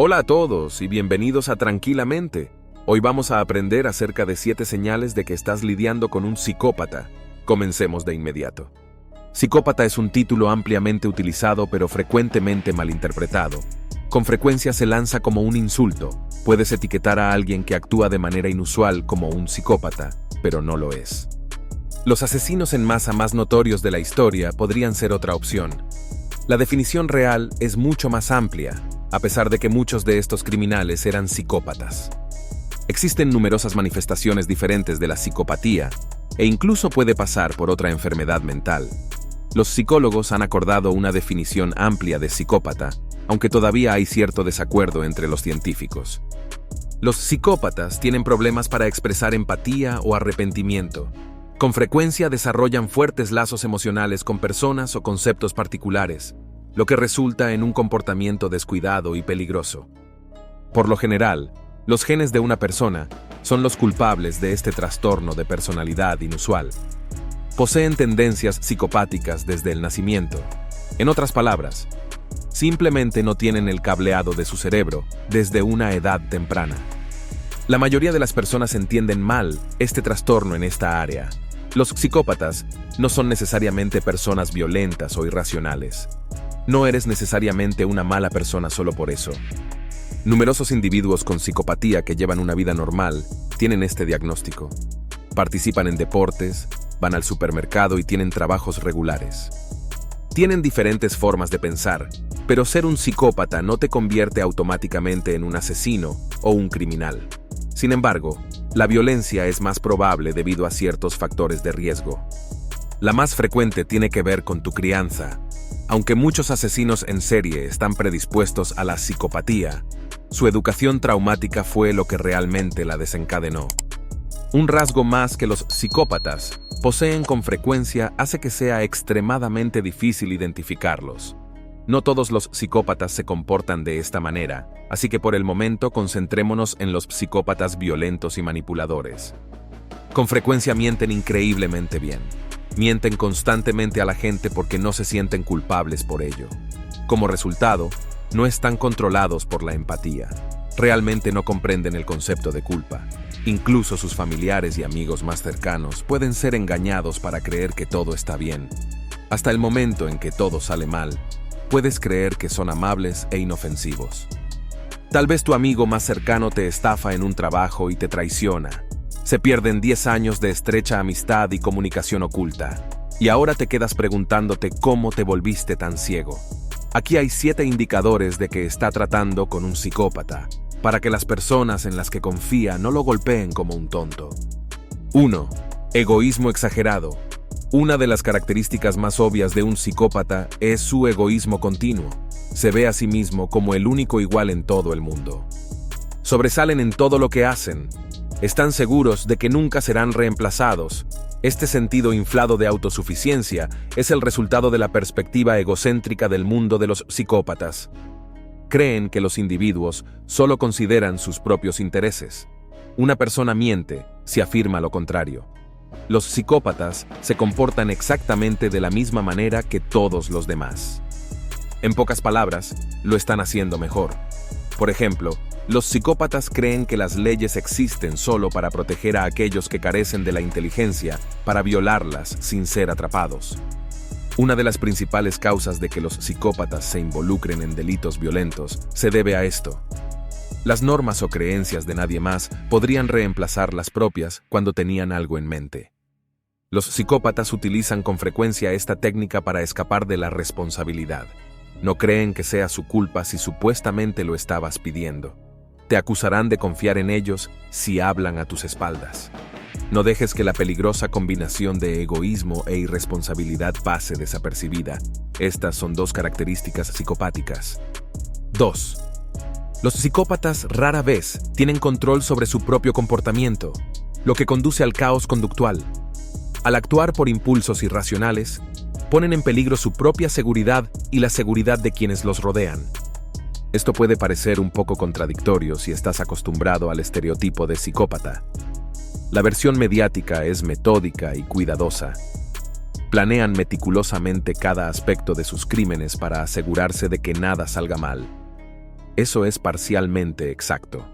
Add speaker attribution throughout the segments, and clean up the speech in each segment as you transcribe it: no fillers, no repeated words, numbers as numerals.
Speaker 1: Hola a todos y bienvenidos a Tranquilamente. Hoy vamos a aprender acerca de 7 señales de que estás lidiando con un psicópata. Comencemos de inmediato. Psicópata es un título ampliamente utilizado pero frecuentemente malinterpretado. Con frecuencia se lanza como un insulto. Puedes etiquetar a alguien que actúa de manera inusual como un psicópata, pero no lo es. Los asesinos en masa más notorios de la historia podrían ser otra opción. La definición real es mucho más amplia, a pesar de que muchos de estos criminales eran psicópatas. Existen numerosas manifestaciones diferentes de la psicopatía, e incluso puede pasar por otra enfermedad mental. Los psicólogos han acordado una definición amplia de psicópata, aunque todavía hay cierto desacuerdo entre los científicos. Los psicópatas tienen problemas para expresar empatía o arrepentimiento. Con frecuencia desarrollan fuertes lazos emocionales con personas o conceptos particulares, lo que resulta en un comportamiento descuidado y peligroso. Por lo general, los genes de una persona son los culpables de este trastorno de personalidad inusual. Poseen tendencias psicopáticas desde el nacimiento. En otras palabras, simplemente no tienen el cableado de su cerebro desde una edad temprana. La mayoría de las personas entienden mal este trastorno en esta área. Los psicópatas no son necesariamente personas violentas o irracionales. No eres necesariamente una mala persona solo por eso. Numerosos individuos con psicopatía que llevan una vida normal tienen este diagnóstico. Participan en deportes, van al supermercado y tienen trabajos regulares. Tienen diferentes formas de pensar, pero ser un psicópata no te convierte automáticamente en un asesino o un criminal. Sin embargo, la violencia es más probable debido a ciertos factores de riesgo. La más frecuente tiene que ver con tu crianza. Aunque muchos asesinos en serie están predispuestos a la psicopatía, su educación traumática fue lo que realmente la desencadenó. Un rasgo más que los psicópatas poseen con frecuencia hace que sea extremadamente difícil identificarlos. No todos los psicópatas se comportan de esta manera, así que por el momento concentrémonos en los psicópatas violentos y manipuladores. Con frecuencia mienten increíblemente bien. Mienten constantemente a la gente porque no se sienten culpables por ello. Como resultado, no están controlados por la empatía. Realmente no comprenden el concepto de culpa. Incluso sus familiares y amigos más cercanos pueden ser engañados para creer que todo está bien. Hasta el momento en que todo sale mal, puedes creer que son amables e inofensivos. Tal vez tu amigo más cercano te estafa en un trabajo y te traiciona. Se pierden 10 años de estrecha amistad y comunicación oculta. Y ahora te quedas preguntándote cómo te volviste tan ciego. Aquí hay 7 indicadores de que está tratando con un psicópata, para que las personas en las que confía no lo golpeen como un tonto. 1. Egoísmo exagerado. Una de las características más obvias de un psicópata es su egoísmo continuo. Se ve a sí mismo como el único igual en todo el mundo. Sobresalen en todo lo que hacen. Están seguros de que nunca serán reemplazados. Este sentido inflado de autosuficiencia es el resultado de la perspectiva egocéntrica del mundo de los psicópatas. Creen que los individuos solo consideran sus propios intereses. Una persona miente si afirma lo contrario. Los psicópatas se comportan exactamente de la misma manera que todos los demás. En pocas palabras, lo están haciendo mejor. Por ejemplo, los psicópatas creen que las leyes existen solo para proteger a aquellos que carecen de la inteligencia para violarlas sin ser atrapados. Una de las principales causas de que los psicópatas se involucren en delitos violentos se debe a esto. Las normas o creencias de nadie más podrían reemplazar las propias cuando tenían algo en mente. Los psicópatas utilizan con frecuencia esta técnica para escapar de la responsabilidad. No creen que sea su culpa si supuestamente lo estabas pidiendo. Te acusarán de confiar en ellos si hablan a tus espaldas. No dejes que la peligrosa combinación de egoísmo e irresponsabilidad pase desapercibida. Estas son 2 características psicopáticas. 2. Los psicópatas rara vez tienen control sobre su propio comportamiento, lo que conduce al caos conductual. Al actuar por impulsos irracionales, ponen en peligro su propia seguridad y la seguridad de quienes los rodean. Esto puede parecer un poco contradictorio si estás acostumbrado al estereotipo de psicópata. La versión mediática es metódica y cuidadosa. Planean meticulosamente cada aspecto de sus crímenes para asegurarse de que nada salga mal. eso es parcialmente exacto.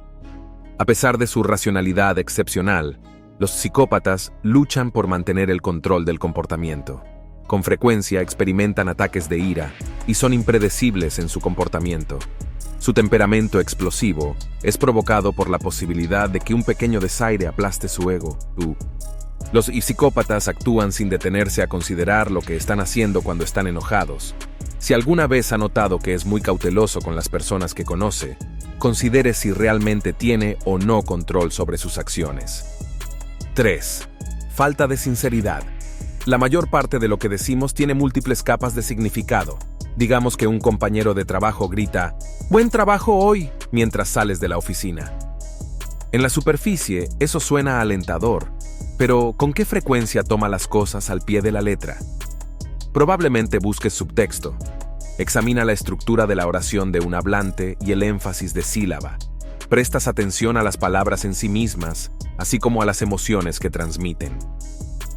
Speaker 1: A pesar de su racionalidad excepcional, los psicópatas luchan por mantener el control del comportamiento. Con frecuencia experimentan ataques de ira y son impredecibles en su comportamiento. Su temperamento explosivo es provocado por la posibilidad de que un pequeño desaire aplaste su ego. Los psicópatas actúan sin detenerse a considerar lo que están haciendo cuando están enojados. Si alguna vez ha notado que es muy cauteloso con las personas que conoce, considere si realmente tiene o no control sobre sus acciones. 3. Falta de sinceridad. La mayor parte de lo que decimos tiene múltiples capas de significado. Digamos que un compañero de trabajo grita, «¡Buen trabajo hoy!» mientras sales de la oficina. En la superficie, eso suena alentador, pero ¿con qué frecuencia toma las cosas al pie de la letra? Probablemente busques subtexto. Examina la estructura de la oración de un hablante y el énfasis de sílaba. Prestas atención a las palabras en sí mismas, así como a las emociones que transmiten.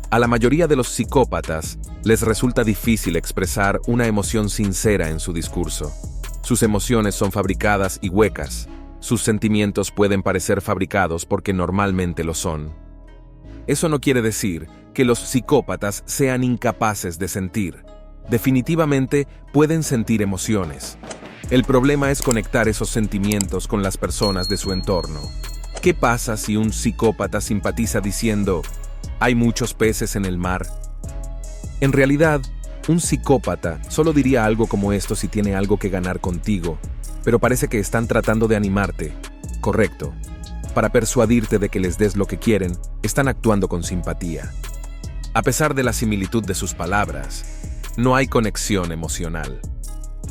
Speaker 1: A la mayoría de los psicópatas les resulta difícil expresar una emoción sincera en su discurso. Sus emociones son fabricadas y huecas. Sus sentimientos pueden parecer fabricados porque normalmente lo son. Eso no quiere decir que los psicópatas sean incapaces de sentir. Definitivamente pueden sentir emociones. El problema es conectar esos sentimientos con las personas de su entorno. ¿Qué pasa si un psicópata simpatiza diciendo, «Hay muchos peces en el mar»? En realidad, un psicópata solo diría algo como esto si tiene algo que ganar contigo, pero parece que están tratando de animarte. Correcto. Para persuadirte de que les des lo que quieren, están actuando con simpatía. A pesar de la similitud de sus palabras, no hay conexión emocional.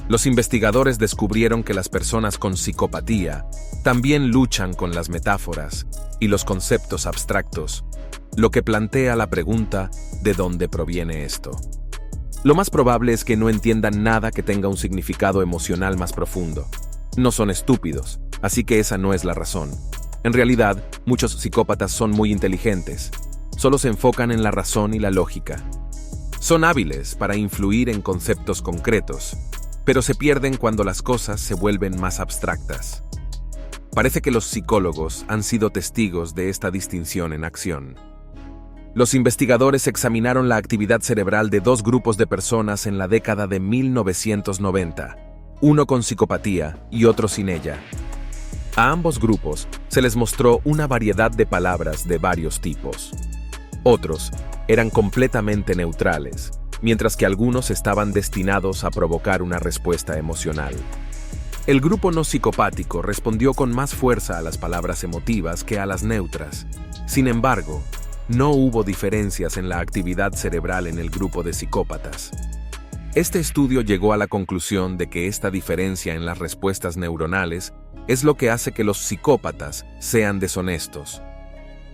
Speaker 1: Los investigadores descubrieron que las personas con psicopatía también luchan con las metáforas y los conceptos abstractos, lo que plantea la pregunta ¿de dónde proviene esto? Lo más probable es que no entiendan nada que tenga un significado emocional más profundo. No son estúpidos, así que esa no es la razón. En realidad, muchos psicópatas son muy inteligentes. Solo se enfocan en la razón y la lógica. Son hábiles para influir en conceptos concretos, pero se pierden cuando las cosas se vuelven más abstractas. Parece que los psicólogos han sido testigos de esta distinción en acción. Los investigadores examinaron la actividad cerebral de dos grupos de personas en la década de 1990, uno con psicopatía y otro sin ella. A ambos grupos se les mostró una variedad de palabras de varios tipos. Otros eran completamente neutrales, mientras que algunos estaban destinados a provocar una respuesta emocional. El grupo no psicopático respondió con más fuerza a las palabras emotivas que a las neutras. Sin embargo, no hubo diferencias en la actividad cerebral en el grupo de psicópatas. Este estudio llegó a la conclusión de que esta diferencia en las respuestas neuronales es lo que hace que los psicópatas sean deshonestos.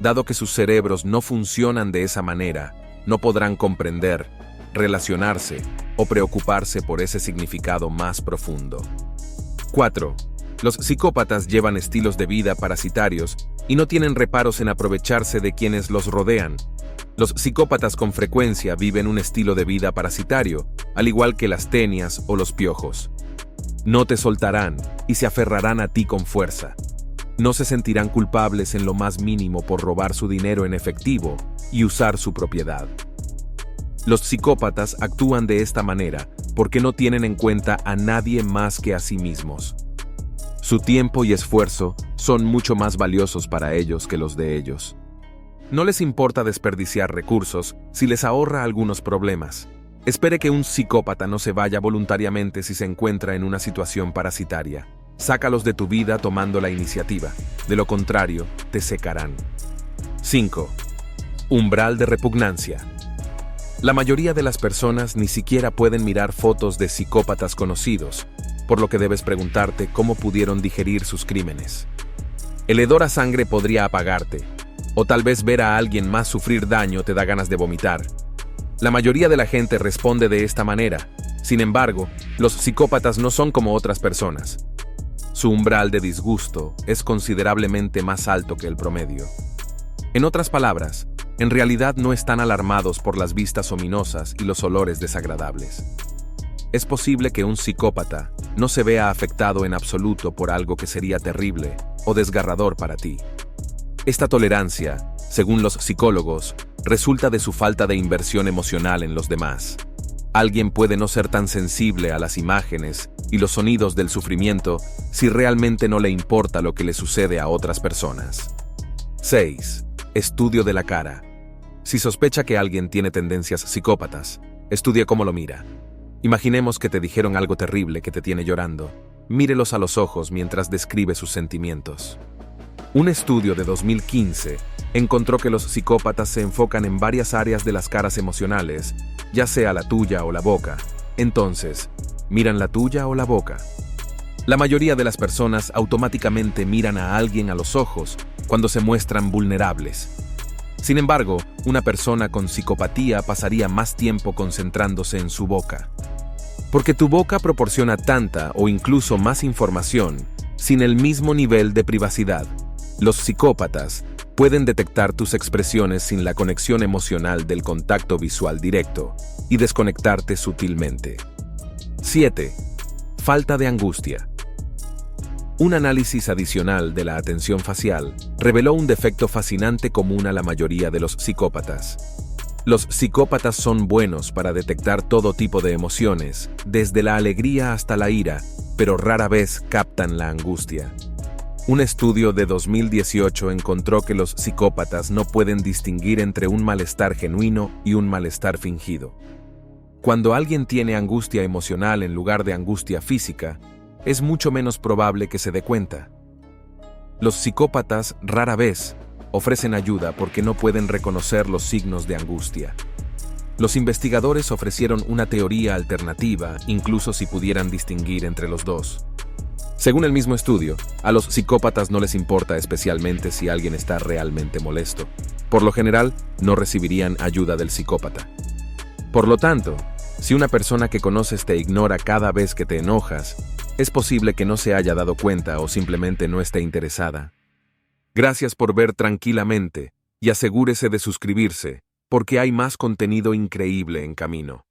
Speaker 1: Dado que sus cerebros no funcionan de esa manera, no podrán comprender, relacionarse o preocuparse por ese significado más profundo. 4. Los psicópatas llevan estilos de vida parasitarios y no tienen reparos en aprovecharse de quienes los rodean. Los psicópatas con frecuencia viven un estilo de vida parasitario, al igual que las tenias o los piojos. No te soltarán y se aferrarán a ti con fuerza. No se sentirán culpables en lo más mínimo por robar su dinero en efectivo y usar su propiedad. Los psicópatas actúan de esta manera porque no tienen en cuenta a nadie más que a sí mismos. Su tiempo y esfuerzo son mucho más valiosos para ellos que los de ellos. No les importa desperdiciar recursos si les ahorra algunos problemas. Espere que un psicópata no se vaya voluntariamente si se encuentra en una situación parasitaria. Sácalos de tu vida tomando la iniciativa. De lo contrario, te secarán. 5. Umbral de repugnancia. La mayoría de las personas ni siquiera pueden mirar fotos de psicópatas conocidos, por lo que debes preguntarte cómo pudieron digerir sus crímenes. El hedor a sangre podría apagarte, o tal vez ver a alguien más sufrir daño te da ganas de vomitar. La mayoría de la gente responde de esta manera. Sin embargo, los psicópatas no son como otras personas. Su umbral de disgusto es considerablemente más alto que el promedio. En otras palabras, en realidad no están alarmados por las vistas ominosas y los olores desagradables. Es posible que un psicópata no se vea afectado en absoluto por algo que sería terrible o desgarrador para ti. Esta tolerancia, según los psicólogos, resulta de su falta de inversión emocional en los demás. Alguien puede no ser tan sensible a las imágenes y los sonidos del sufrimiento si realmente no le importa lo que le sucede a otras personas. 6. Estudio de la cara. Si sospecha que alguien tiene tendencias psicópatas, estudia cómo lo mira. Imaginemos que te dijeron algo terrible que te tiene llorando. Mírelos a los ojos mientras describe sus sentimientos. Un estudio de 2015 encontró que los psicópatas se enfocan en varias áreas de las caras emocionales, ya sea la tuya o la boca. Entonces, ¿miran la tuya o la boca? La mayoría de las personas automáticamente miran a alguien a los ojos cuando se muestran vulnerables. Sin embargo, una persona con psicopatía pasaría más tiempo concentrándose en su boca. Porque tu boca proporciona tanta o incluso más información sin el mismo nivel de privacidad. Los psicópatas pueden detectar tus expresiones sin la conexión emocional del contacto visual directo y desconectarte sutilmente. 7. Falta de angustia. Un análisis adicional de la atención facial reveló un defecto fascinante común a la mayoría de los psicópatas. Los psicópatas son buenos para detectar todo tipo de emociones, desde la alegría hasta la ira, pero rara vez captan la angustia. Un estudio de 2018 encontró que los psicópatas no pueden distinguir entre un malestar genuino y un malestar fingido. Cuando alguien tiene angustia emocional en lugar de angustia física, es mucho menos probable que se dé cuenta. Los psicópatas rara vez ofrecen ayuda porque no pueden reconocer los signos de angustia. Los investigadores ofrecieron una teoría alternativa, incluso si pudieran distinguir entre los dos. Según el mismo estudio, a los psicópatas no les importa especialmente si alguien está realmente molesto. Por lo general, no recibirían ayuda del psicópata. Por lo tanto, si una persona que conoces te ignora cada vez que te enojas, es posible que no se haya dado cuenta o simplemente no esté interesada. Gracias por ver Tranquilamente y asegúrese de suscribirse, porque hay más contenido increíble en camino.